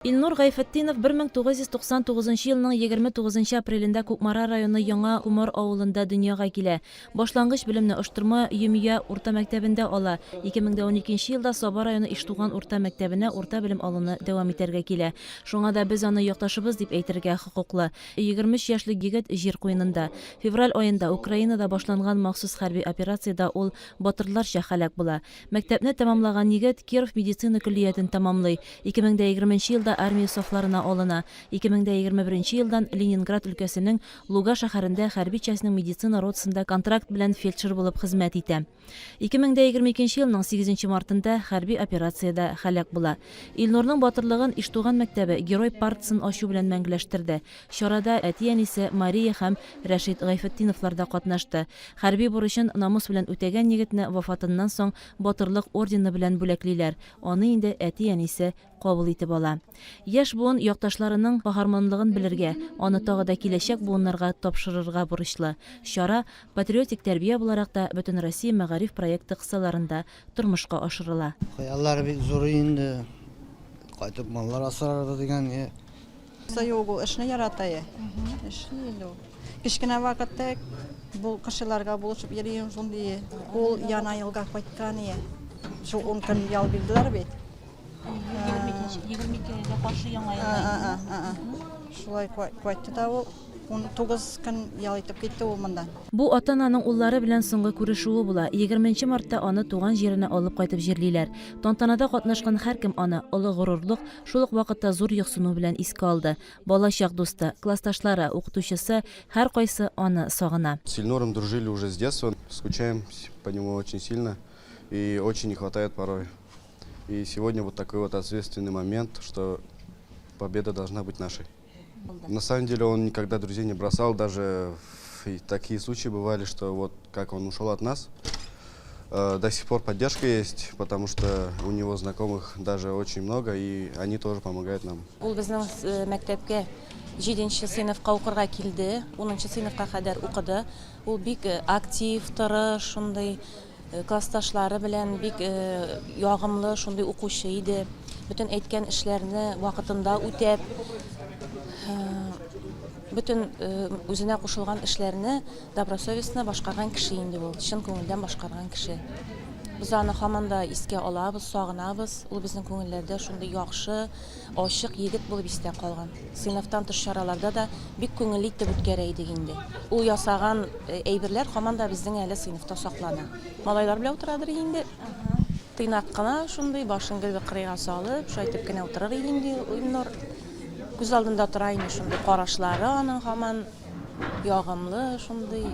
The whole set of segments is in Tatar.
Илнур Гайфетдинов 1999 елның 29 апрелендә Кукмара районы Яңа Кумар авылында дөньяга килә. Башлангыч белемне Оштырма Юмия урта мәктәбендә ала. 2012 елда Саба районы Иштуган урта мәктәбенә урта белем алуны дәвам итәргә килә. Шуңа да без аны якташыбыз дип әйтергә хокуклы. 23 яшьлек егет җир куенында. Февраль аенда Украинада башланган махсус хәрби операциядә ул батырларча һәлак була. Мәктәпне тәмамлаган егет Киров медицина көллиятен тәмамлый. 2020 елда армия сафларына алына. 2021 елдан Ленинград өлкәсенең Луга шәһәрендә хәрби частьнең медицина ротасында контракт белән фельдшер булып хезмәт итә. 2022 елның 8 мартында хәрби операциядә һәлак була. Илнурның батырлыгын Иштуган мәктәбе Герой партиясын ачу белән мәңгеләштерде. Чарада әти-әнисе Мария һәм Рәшит Гайфетдиновлар да катнашты. Хәрби бурычын намус белән үтәгән егетне вафатыннан соң батырлык ордены белән бүләклиләр. Аны инде әти-әнисе кабул итеп ала. Яшь буын якташларының каһарманлыгын белергә, аны тагы да киләчәк буыннарга тапшырырга бурычлы. Чара патриотик тәрбия буларак та бөтен Россия мәгариф проекты кысаларында тормышка ашырыла. Хаяллар бик зур инде. Кайтып маллар асрарда дигән. Sayogul эшне яратая. Эшлило. Кичкенә вакытта бу кешеләргә булышып йөрим шундый. Ул яна елга кайткан ие. Шу 10 көн ял бирделәр бит. 22-гә каршы яңа Шулай кайтты да ул 19 көн ял итеп китте ул монда. Бу ата-ананың уллары белән соңгы күрешүе була. 20 мартта аны туган җиренә алып кайтып җирлиләр. Тантанада катнашкан һәркем аны олы горурлык, шул ук вакытта зур йоксыну белән искә алды. Балачак дусты, классташлары, укытучысы һәр кайсы аны сагына. С Ильнуром дружили уже с детства, скучаем по нему очень сильно и очень не хватает порой. И сегодня вот такой вот ответственный момент, что победа должна быть нашей. На самом деле он никогда друзей не бросал, даже такие случаи бывали, что вот как он ушел от нас, до сих пор поддержка есть, потому что у него знакомых даже очень много, и они тоже помогают нам. Ул безнең мәктәпкә 7нче сыйныфка укырга килде, 10нчы сыйныфка кадәр укыды. Ул бик актив, тырыш, шундый классташлары белән бик ягымлы, шундый укучы иде. Бүтән әйткән эшләрне вакытында үтәп, бүтән үзенә кушылган эшләрне добросовестно башкарган кеше инде ул. Чын күңелдән башкарган кеше. Без аны һаман да искә алабыз, сагынабыз. Ул безнең күңелләрдә шундый яхшы, ачык егет булып истә калган. Сыйныфтан тыш чараларда да бик күңелле итеп үткәрә идек инде. Ул ясаган әйберләр һаман да безнең әле сыйныфта саклана. Малайлар белән утырадыр инде. Тыйнак кына шундый башын гел кырыйга салып, шайтып кенә утырыр инде. Илнур күз алдында тора инде шундый карашлары аның һаман ягымлы, шундый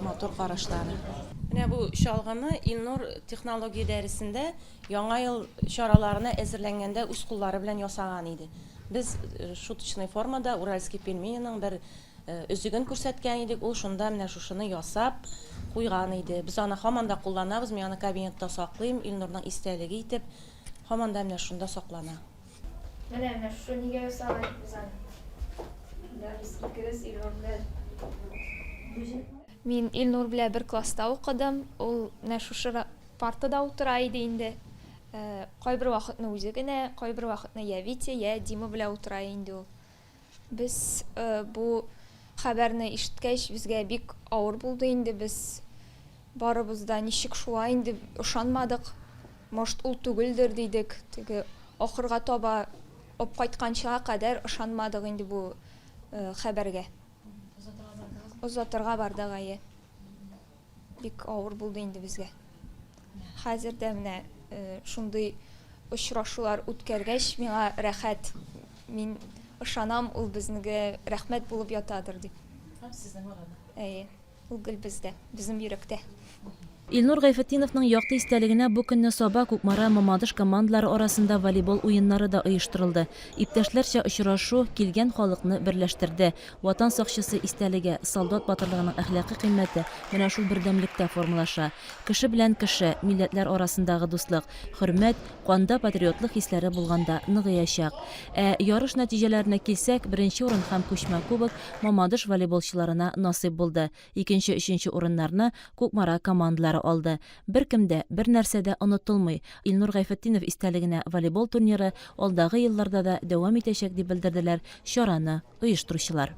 матур карашлары. Менә бу чалгыны Илнур технология дәресендә яңа ел чараларына әзерләнгәндә үз куллары белән ясаган иде. Без шуточный формада Уральский пельменьның бер үзеген күрсәткән идек. Ул шунда менә шушыны ясап куйган иде. Без аны һаман да кулланабыз. Мин аны кабинетта саклыйм. Илнурның истәлеге итеп һаман да менә шунда саклана. Менә шу нигә ясаган без аны. Дәрес икегез Илнурда. Мин Илнур белән бер класста укыдым. Ул менә шушы партада утыра иде инде. Кайбер вакытны үзе генә, кайбер вакытны я Витя, я Дима белән утыра инде ул. Без бу хәбәрне ишеткәч, безгә бик авыр булды инде. Без барыбыз да ничек шулай инде ышанмадык. Может ул түгелдер дидек. Теге ахырга таба оп кайтканчага кадәр ышанмадык инде бу хәбәргә. Озатырга бардык ае. Бик авыр булды инде безгә. Хәзер дә менә шундый очрашулар үткәргәч, миңа рәхәт. Мин ышанам, ул безнегә рәхмәт булып ятадыр дип. Сезнең арада. Әйе, ул гел бездә, безнең йөрәктә. Илнур Гайфетдиновның якты истәлегенә бу көнне Саба, Кукмара, Мамадыш командалары арасында волейбол уеннары да оештырылды. Иптәшләрчә очрашу килгән халыкны берләштерде. Ватан сакчысы истәлеге, солдат батырлыгының әхлакый кыйммәте менә шул бердәмлектә формалаша. Кеше белән кеше, милләтләр арасындагы дуслык, хөрмәт, канда патриотлык хисләре булганда ныгыячак. Ярыш нәтиҗәләренә килсәк, беренче урын һәм күчмә кубок Мамадыш волейболчыларына насыйп булды. Икенче, өченче урыннарны Кукмара командалары наградалары алды. Беркем дә, бер нәрсә дә онытылмый. Илнур Гайфетдинов истәлегенә волейбол турниры алдагы елларда да дәвам итәчәк дип белдерделәр чараны оештыручылар.